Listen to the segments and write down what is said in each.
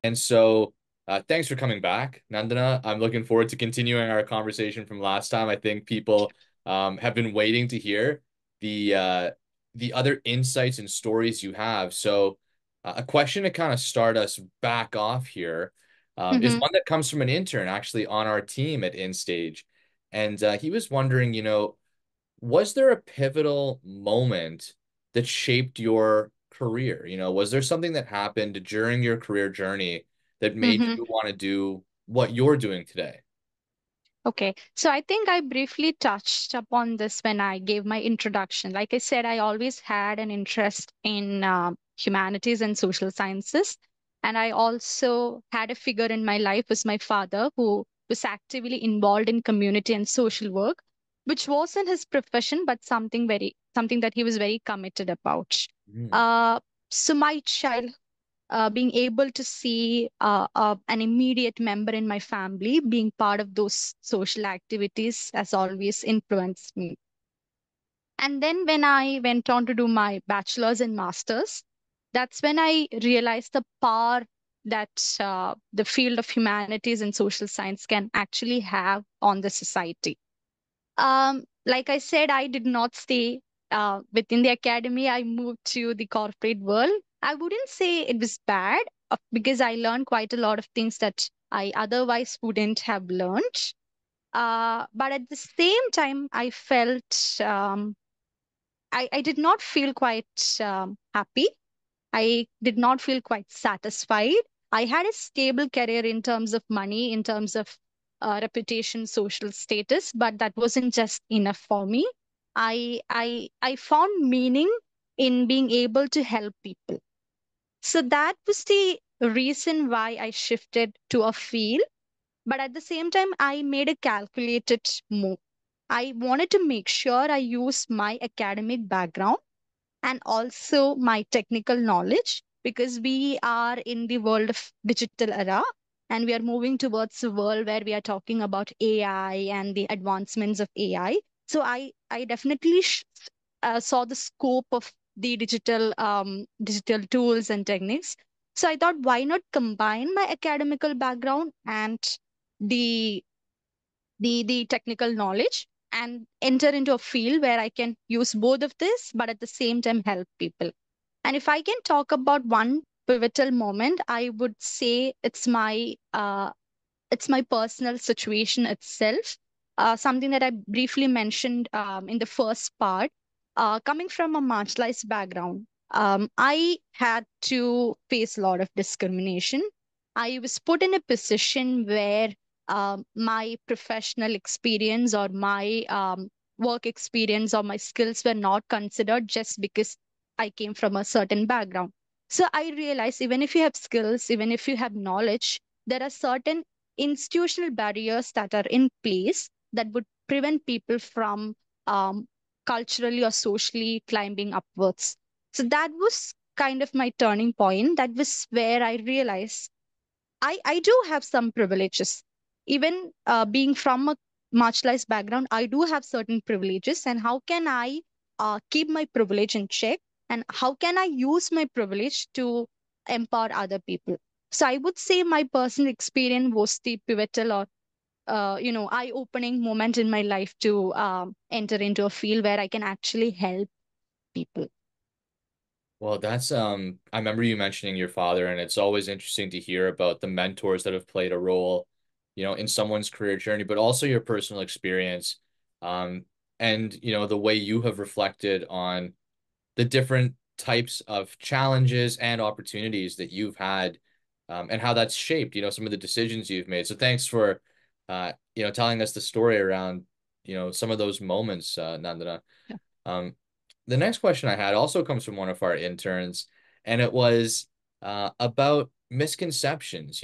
And so, thanks for coming back, Nandana. I'm looking forward to continuing our conversation from last time. I think people have been waiting to hear the uh, the other insights and stories you have. So, a question to kind of start us back off here is Mm-hmm. one that comes from an intern actually on our team at InStage, and he was wondering, was there a pivotal moment that shaped your career? Was there something that happened during your career journey that made Mm-hmm. you want to do what you're doing today? Okay, so I think I briefly touched upon this when I gave my introduction. Like I said, I always had an interest in humanities and social sciences. And I also had a figure in my life was my father, who was actively involved in community and social work, which wasn't his profession, but something that he was very committed about. Mm. Uh, so my child being able to see an immediate member in my family being part of those social activities has always influenced me. And then when I went on to do my bachelor's and master's, that's when I realized the power that the field of humanities and social science can actually have on the society. Like I said, I did not stay within the academy. I moved to the corporate world. I wouldn't say it was bad because I learned quite a lot of things that I otherwise wouldn't have learned. But at the same time, I felt I did not feel quite happy. I did not feel quite satisfied. I had a stable career in terms of money, in terms of reputation, social status, but that wasn't just enough for me. I found meaning in being able to help people. So that was the reason why I shifted to a field. But at the same time, I made a calculated move. I wanted to make sure I use my academic background and also my technical knowledge because we are in the world of digital era and we are moving towards a world where we are talking about AI and the advancements of AI. So I definitely saw the scope of the digital tools and techniques. So I thought, why not combine my academical background and the the technical knowledge and enter into a field where I can use both of this, but at the same time help people. And if I can talk about one pivotal moment, I would say it's my personal situation itself. Something that I briefly mentioned in the first part. Coming from a marginalized background, I had to face a lot of discrimination. I was put in a position where my professional experience or my work experience or my skills were not considered just because I came from a certain background. So I realized even if you have skills, even if you have knowledge, there are certain institutional barriers that are in place that would prevent people from um, culturally or socially climbing upwards. So that was kind of my turning point. That was where I realized I do have some privileges. Even being from a marginalized background, I do have certain privileges. And how can I keep my privilege in check? And how can I use my privilege to empower other people? So I would say my personal experience was the pivotal or eye-opening moment in my life to enter into a field where I can actually help people. Well, that's I remember you mentioning your father, and it's always interesting to hear about the mentors that have played a role, in someone's career journey, but also your personal experience. Um, and the way you have reflected on the different types of challenges and opportunities that you've had, and how that's shaped, some of the decisions you've made. So thanks for, telling us the story around, some of those moments, Nandana. Yeah. Um, the next question I had also comes from one of our interns, and it was about misconceptions.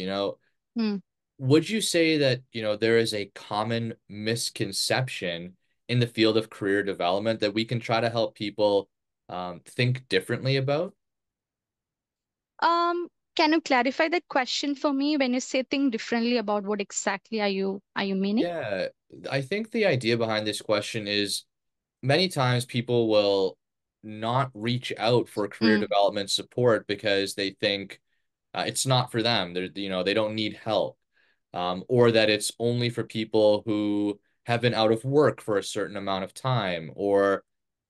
Hmm. Would you say that, there is a common misconception in the field of career development that we can try to help people think differently about? Um, can you clarify that question for me when you say think differently about what exactly are you meaning? Yeah, I think the idea behind this question is many times people will not reach out for career Mm, development support because they think it's not for them. They don't need help, or that it's only for people who have been out of work for a certain amount of time, or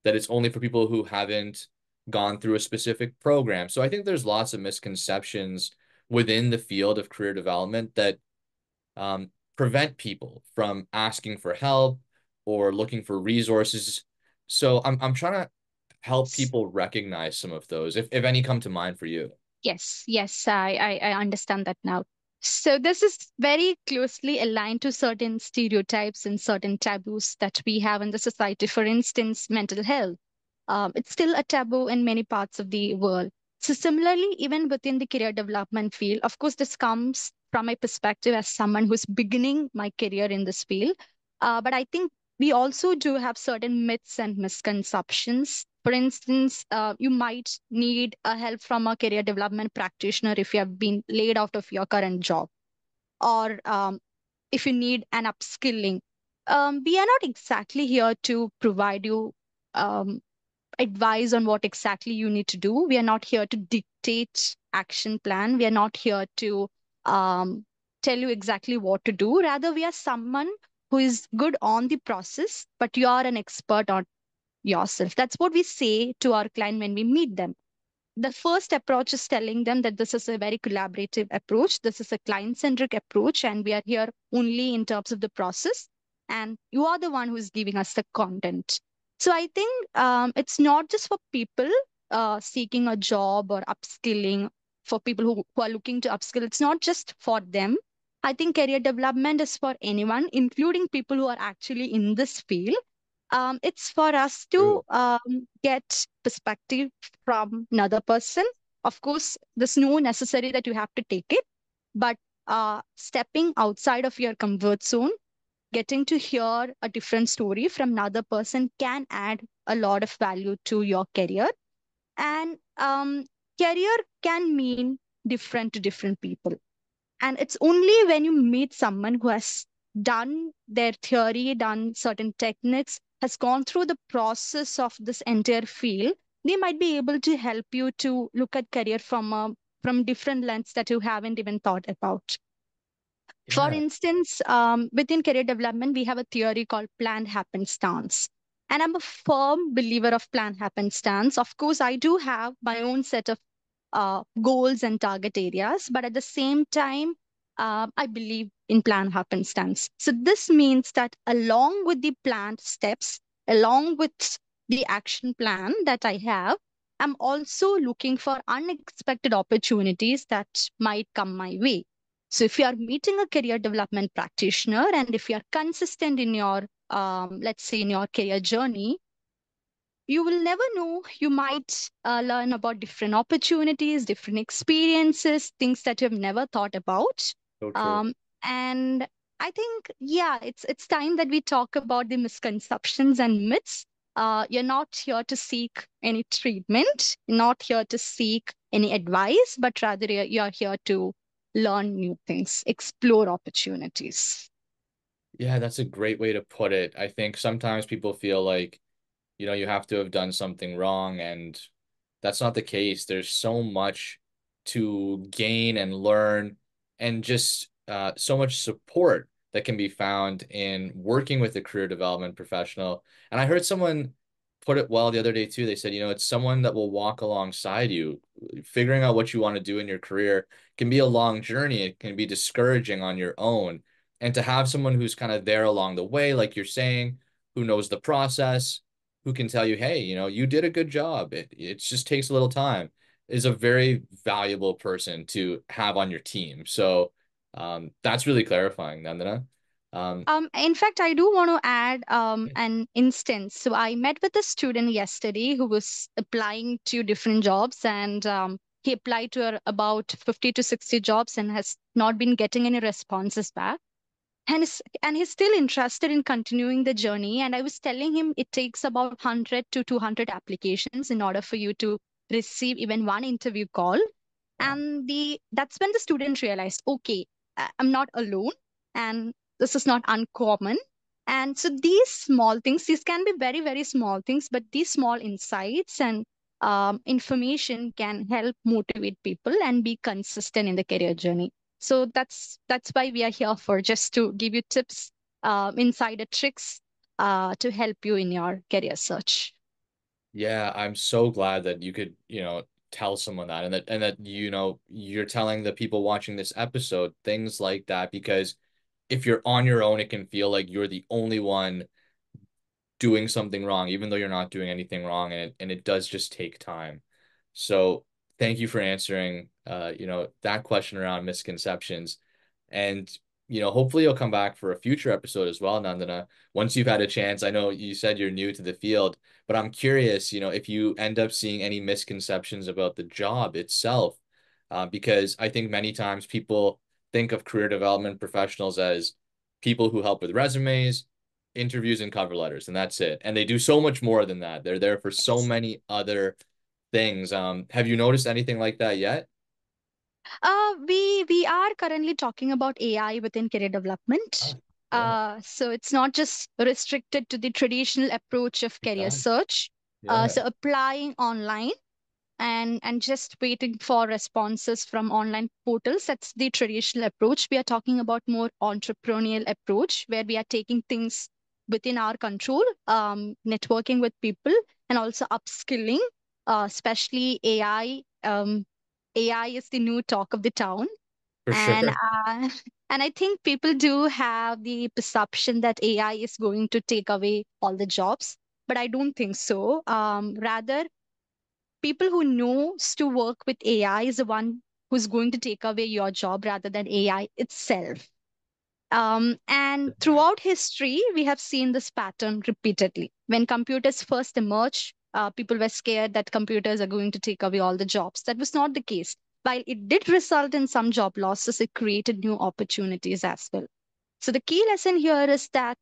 that it's only for people who haven't gone through a specific program. So I think there's lots of misconceptions within the field of career development that prevent people from asking for help or looking for resources. So I'm trying to help s- people recognize some of those, if any come to mind for you. yes, yes, I understand that now. So this is very closely aligned to certain stereotypes and certain taboos that we have in the society. For instance, mental health. It's still a taboo in many parts of the world. So, similarly, even within the career development field, of course, this comes from my perspective as someone who's beginning my career in this field. But I think we also do have certain myths and misconceptions. For instance, you might need a help from a career development practitioner if you have been laid out of your current job, or if you need an upskilling. We are not exactly here to provide you um, advice on what exactly you need to do. We are not here to dictate action plan. We are not here to um, tell you exactly what to do. Rather, we are someone who is good on the process, but you are an expert on yourself. That's what we say to our client when we meet them. The first approach is telling them that this is a very collaborative approach. This is a client centric approach, and we are here only in terms of the process. And you are the one who is giving us the content. So I think it's not just for people seeking a job or upskilling, for people who are looking to upskill. It's not just for them. I think career development is for anyone, including people who are actually in this field. It's for us to True. get perspective from another person. Of course, there's no necessary that you have to take it, but stepping outside of your comfort zone, getting to hear a different story from another person can add a lot of value to your career. And career can mean different to different people. And it's only when you meet someone who has done their theory, done certain techniques, has gone through the process of this entire field, they might be able to help you to look at career from different lens that you haven't even thought about. For Yeah, instance, within career development, we have a theory called planned happenstance. And I'm a firm believer of planned happenstance. Of course, I do have my own set of goals and target areas, but at the same time, I believe in plan happenstance. So this means that along with the planned steps, along with the action plan that I have, I'm also looking for unexpected opportunities that might come my way. So if you are meeting a career development practitioner and if you are consistent in your, let's say, in your career journey, you will never know. You might learn about different opportunities, different experiences, things that you've never thought about. so true. Um, and I think, yeah, it's time that we talk about the misconceptions and myths. You're not here to seek any treatment, not here to seek any advice, but rather you're here to learn new things, explore opportunities. Yeah, that's a great way to put it. I think sometimes people feel like, you have to have done something wrong, and that's not the case. There's so much to gain and learn, and just so much support that can be found in working with a career development professional. And I heard someone put it well the other day too. They said, it's someone that will walk alongside you. Figuring out what you want to do in your career can be a long journey. It can be discouraging on your own. And to have someone who's kind of there along the way, like you're saying, who knows the process, who can tell you, hey, you did a good job. It just takes a little time, is a very valuable person to have on your team. So that's really clarifying, Nandana. Um, In fact, I do want to add an instance. So I met with a student yesterday who was applying to different jobs, and he applied to about 50 to 60 jobs and has not been getting any responses back. And he's still interested in continuing the journey. And I was telling him it takes about 100 to 200 applications in order for you to receive even one interview call. wow. And that's when the student realized, okay, I'm not alone, and this is not uncommon. And so these small things, these can be very, very small things, but these small insights and information can help motivate people and be consistent in the career journey. So that's why we are here for, just to give you tips, insider tricks, to help you in your career search. Yeah, I'm so glad that you could, tell someone that, and that you're telling the people watching this episode things like that, because if you're on your own, it can feel like you're the only one doing something wrong, even though you're not doing anything wrong, and it does just take time. So thank you for answering that question around misconceptions. And hopefully you'll come back for a future episode as well, Nandana, once you've had a chance. I know you said you're new to the field, but I'm curious, if you end up seeing any misconceptions about the job itself, because I think many times people think of career development professionals as people who help with resumes, interviews, and cover letters, and that's it. And they do so much more than that. They're there for so many other things. Have you noticed anything like that yet? We are currently talking about AI within career development. Oh, yeah, So it's not just restricted to the traditional approach of career exactly. search. Yeah, So applying online and just waiting for responses from online portals, that's the traditional approach. We are talking about more entrepreneurial approach, where we are taking things within our control, networking with people, and also upskilling, especially AI. AI is the new talk of the town, for and sure. and I think people do have the perception that AI is going to take away all the jobs, but I don't think so. Rather, people who knows to work with AI is the one who's going to take away your job rather than AI itself. And throughout history, we have seen this pattern repeatedly. When computers first emerged, people were scared that computers are going to take away all the jobs. That was not the case. While it did result in some job losses, it created new opportunities as well. So the key lesson here is that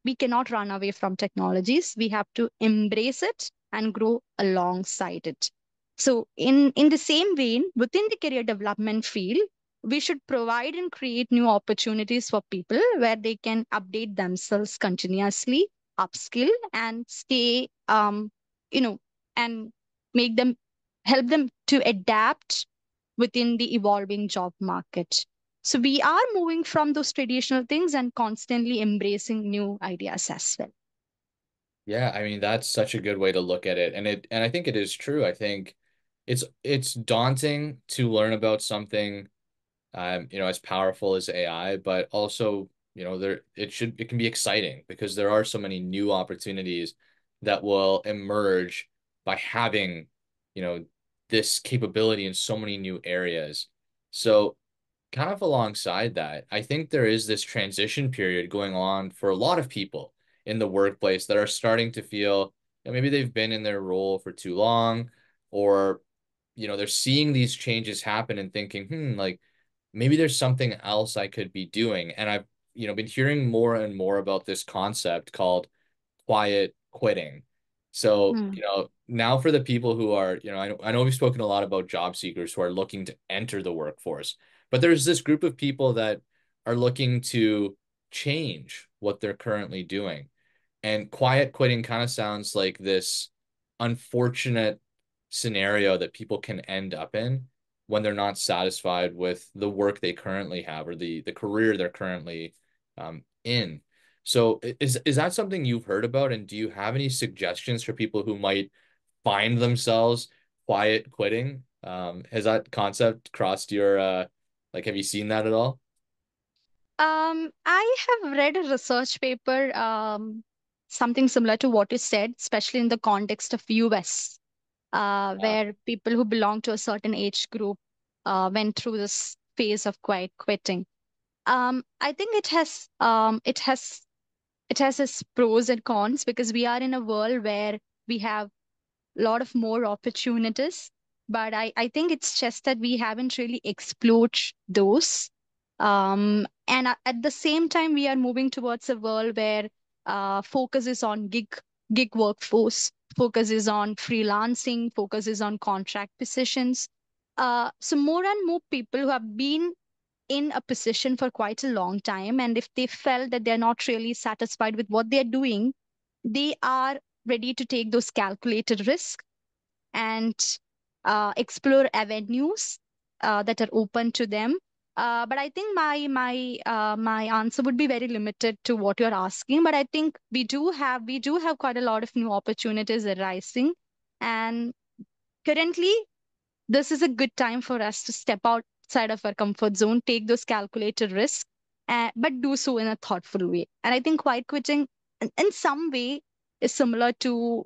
we cannot run away from technologies. We have to embrace it and grow alongside it. So in the same vein, within the career development field, we should provide and create new opportunities for people where they can update themselves continuously, upskill, and stay, you know, and make them help them to adapt within the evolving job market. So we are moving from those traditional things and constantly embracing new ideas as well. Yeah, I mean that's such a good way to look at it. And I think it is true. I think it's daunting to learn about something as powerful as AI, but also, it can be exciting because there are so many new opportunities that will emerge by having, you know, this capability in so many new areas. So kind of alongside that, I think there is this transition period going on for a lot of people in the workplace that are starting to feel maybe they've been in their role for too long, or they're seeing these changes happen and thinking, like maybe there's something else I could be doing. And I've, been hearing more and more about this concept called quiet quitting. So, Hmm. now for the people who are, I know we've spoken a lot about job seekers who are looking to enter the workforce, but there's this group of people that are looking to change what they're currently doing. And quiet quitting kind of sounds like this unfortunate scenario that people can end up in when they're not satisfied with the work they currently have, or the career they're currently in. So is that something you've heard about? And do you have any suggestions for people who might find themselves quiet quitting? Has that concept crossed your like, have you seen that at all? I have read a research paper, something similar to what you said, especially in the context of US, Yeah. where people who belong to a certain age group went through this phase of quiet quitting. I think it has its pros and cons, because we are in a world where we have a lot of more opportunities, but I think it's just that we haven't really explored those. And at the same time, we are moving towards a world where focus is on gig workforce, focus is on freelancing, focus is on contract positions. So more and more people who have been in a position for quite a long time, and if they felt that they're not really satisfied with what they're doing, they are ready to take those calculated risks and explore avenues that are open to them. But I think my answer would be very limited to what you're asking. But I think we do have quite a lot of new opportunities arising, and currently this is a good time for us to step outside of our comfort zone, take those calculated risks, but do so in a thoughtful way. And I think quiet quitting, in some way, is similar to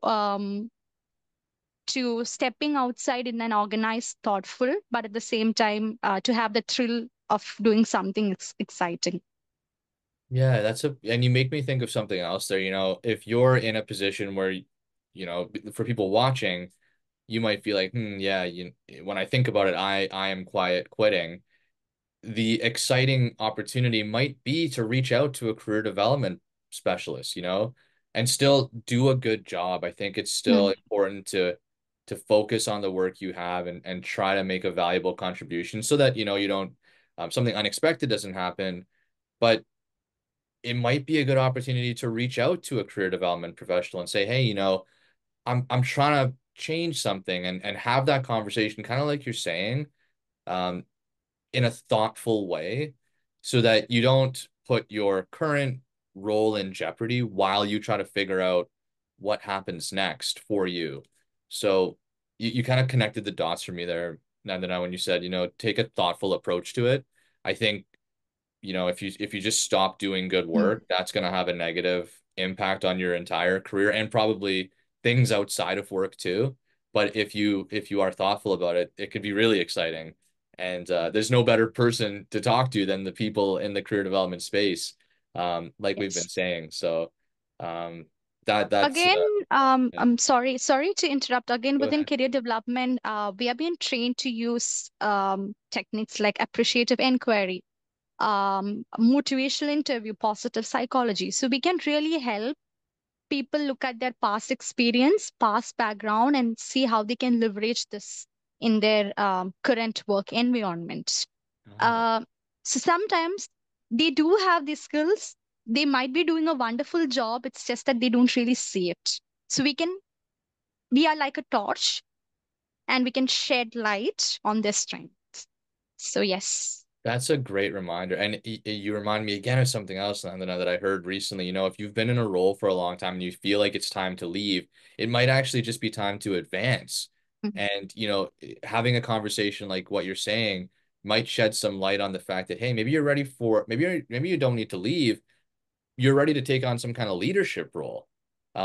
stepping outside in an organized, thoughtful, but at the same time, to have the thrill of doing something exciting. Yeah, and you make me think of something else there. If you're in a position where, for people watching, you might feel like, yeah, when I think about it, I am quiet quitting. The exciting opportunity might be to reach out to a career development specialist, and still do a good job. I think it's still Hmm. important to focus on the work you have and try to make a valuable contribution so that, you don't something unexpected doesn't happen. But it might be a good opportunity to reach out to a career development professional and say, hey, I'm trying to change something and have that conversation, kind of like you're saying. Um, in a thoughtful way so that you don't put your current role in jeopardy while you try to figure out what happens next for you. So you kind of connected the dots for me there, Nandana, when you said, take a thoughtful approach to it. I think if you just stop doing good Hmm. work, that's going to have a negative impact on your entire career and probably things outside of work too. But if you are thoughtful about it, it could be really exciting. And there's no better person to talk to than the people in the career development space, like we've been Yes. saying. So um, that's Again, yeah. I'm sorry to interrupt. Again, Go within ahead. career development, we are being trained to use techniques like appreciative inquiry, motivational interview, positive psychology. So we can really help people look at their past experience, past background, and see how they can leverage this in their current work environment. Oh, Uh, so sometimes they do have these skills. They might be doing a wonderful job. It's just that they don't really see it. So we are like a torch and we can shed light on their strengths. So, yes. that's a great reminder. And you remind me again of something else, Nandana, that I heard recently. If you've been in a role for a long time and you feel like it's time to leave, it might actually just be time to advance. Mhm. And, having a conversation like what you're saying might shed some light on the fact that, hey, maybe you're ready maybe you don't need to leave. You're ready to take on some kind of leadership role.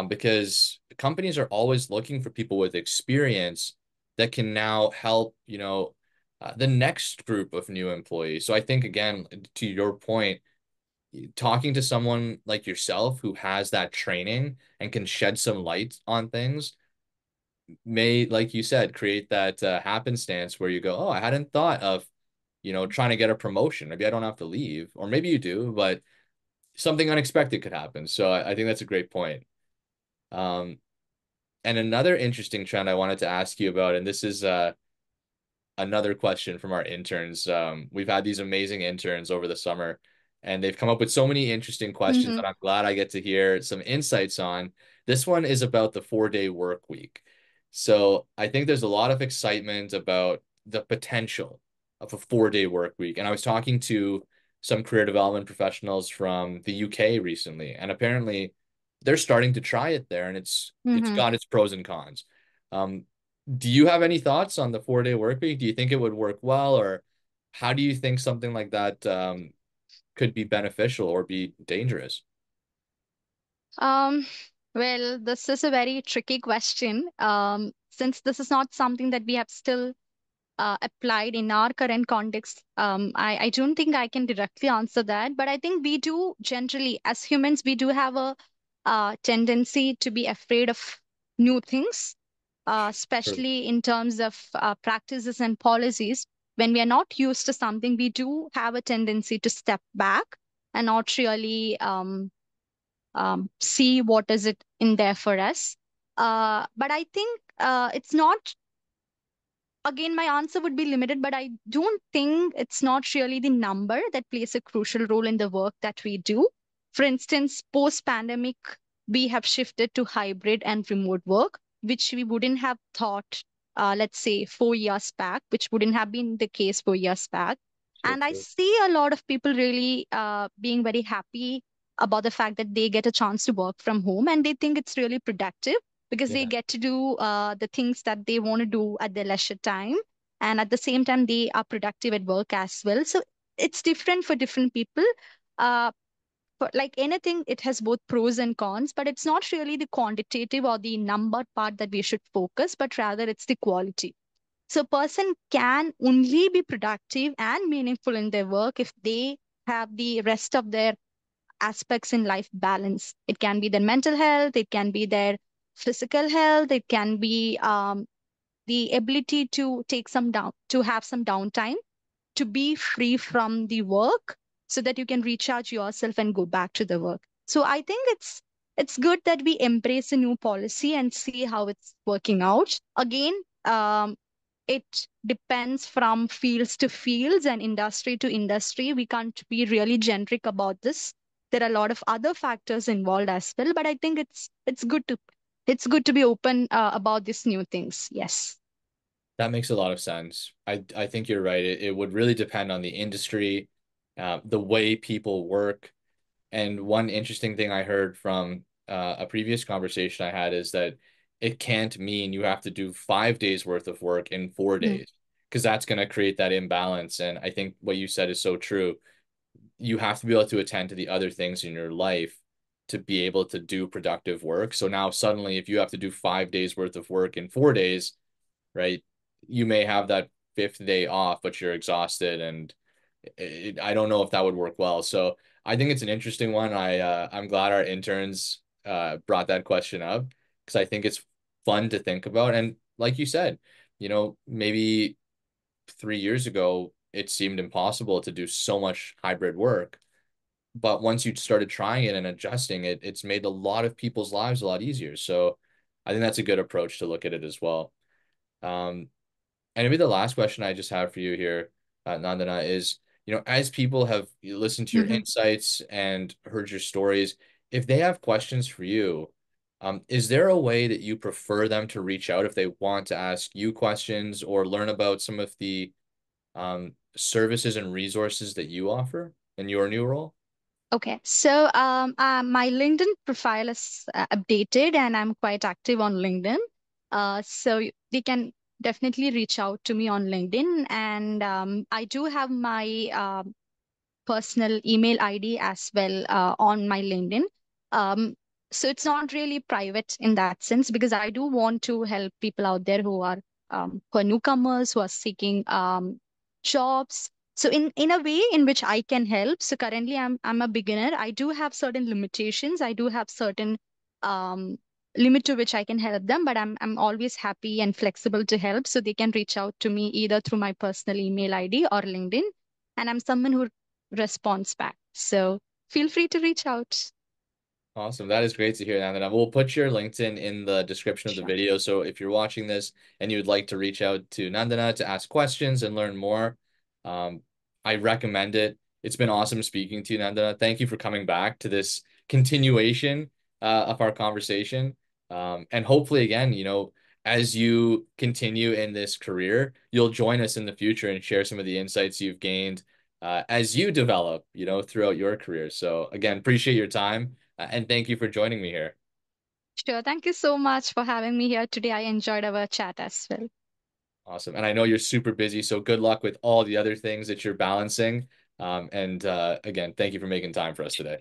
Because companies are always looking for people with experience that can now help, the next group of new employees. So I think, again, to your point, talking to someone like yourself who has that training and can shed some light on things may, like you said, create that happenstance where you go, oh, I hadn't thought of, trying to get a promotion. Maybe I don't have to leave, or maybe you do, but something unexpected could happen. So I think that's a great point. Um, and another interesting trend I wanted to ask you about, and this is another question from our interns. We've had these amazing interns over the summer, and they've come up with so many interesting questions Mhm. that I'm glad I get to hear some insights on. This one is about the 4-day work week. So I think there's a lot of excitement about the potential of a 4-day work week. And I was talking to some career development professionals from the UK recently, and apparently they're starting to try it there, and it's Mhm. got its pros and cons. Um, do you have any thoughts on the 4-day work week? Do you think it would work well, or how do you think something like that could be beneficial or be dangerous? Um, well, this is a very tricky question. Since this is not something that we have still applied in our current context, I don't think I can directly answer that. But I think we do generally, as humans, we do have a tendency to be afraid of new things, True. especially in terms of practices and policies. When we are not used to something, we do have a tendency to step back and not really see what is it in there for us. But I think it's not again, my answer would be limited, but I don't think it's not really the number that plays a crucial role in the work that we do. For instance, post pandemic, we have shifted to hybrid and remote work, which we wouldn't have thought, let's say, 4 years back, which wouldn't have been the case 4 years back. So And I true. see a lot of people really being very happy about the fact that they get a chance to work from home and they think it's really productive because they Yeah. get to do the things that they want to do at their leisure time. And at the same time, they are productive at work as well. So it's different for different people. Uh, for like anything, it has both pros and cons, but it's not really the quantitative or the number part that we should focus, but rather it's the quality. So a person can only be productive and meaningful in their work if they have the rest of their aspects in life balance. It can be their mental health, it can be their physical health, it can be the ability to take some down, to have some downtime, to be free from the work so that you can recharge yourself and go back to the work. So I think it's good that we embrace a new policy and see how it's working out. Again, it depends from fields to fields and industry to industry. We can't be really generic about this. There are a lot of other factors involved as well, but I think it's good to be open about these new things. Yes. That makes a lot of sense. I think you're right. It would really depend on the industry, the way people work. And one interesting thing I heard from a previous conversation I had is that it can't mean you have to do 5 days worth of work in four Mm. days, because that's going to create that imbalance. And I think what you said is so true. You have to be able to attend to the other things in your life to be able to do productive work. So now suddenly, if you have to do 5 days worth of work in 4 days, right? You may have that fifth day off, but you're exhausted, and I don't know if that would work well. So I think it's an interesting one. I'm glad our interns brought that question up because I think it's fun to think about. And like you said, maybe 3 years ago it seemed impossible to do so much hybrid work. But once you started trying it and adjusting it, it's made a lot of people's lives a lot easier. So I think that's a good approach to look at it as well. Um, and maybe the last question I just have for you here, Nandana, is, as people have listened to your Mhm. insights and heard your stories, if they have questions for you, is there a way that you prefer them to reach out if they want to ask you questions or learn about some of the services and resources that you offer in your new role? Okay, so my LinkedIn profile is updated and I'm quite active on LinkedIn. They can definitely reach out to me on LinkedIn. And I do have my personal email ID as well on my LinkedIn. Um, so it's not really private in that sense because I do want to help people out there who are newcomers who are seeking jobs. So in a way in which I can help. So currently I'm a beginner. I do have certain limitations. I do have certain um, limit to which I can help them, but I'm always happy and flexible to help. So they can reach out to me either through my personal email ID or LinkedIn. And I'm someone who response back. So feel free to reach out. Awesome. That is great to hear, Nandana. We'll put your LinkedIn in the description of the Sure. video. So if you're watching this and you would like to reach out to Nandana to ask questions and learn more, um, I recommend it. It's been awesome speaking to you, Nandana. Thank you for coming back to this continuation of our conversation. And hopefully, again, as you continue in this career, you'll join us in the future and share some of the insights you've gained as you develop, throughout your career. So again, appreciate your time. And thank you for joining me here. Sure. Thank you so much for having me here today. I enjoyed our chat as well. Awesome. And I know you're super busy, so good luck with all the other things that you're balancing. And again, thank you for making time for us today.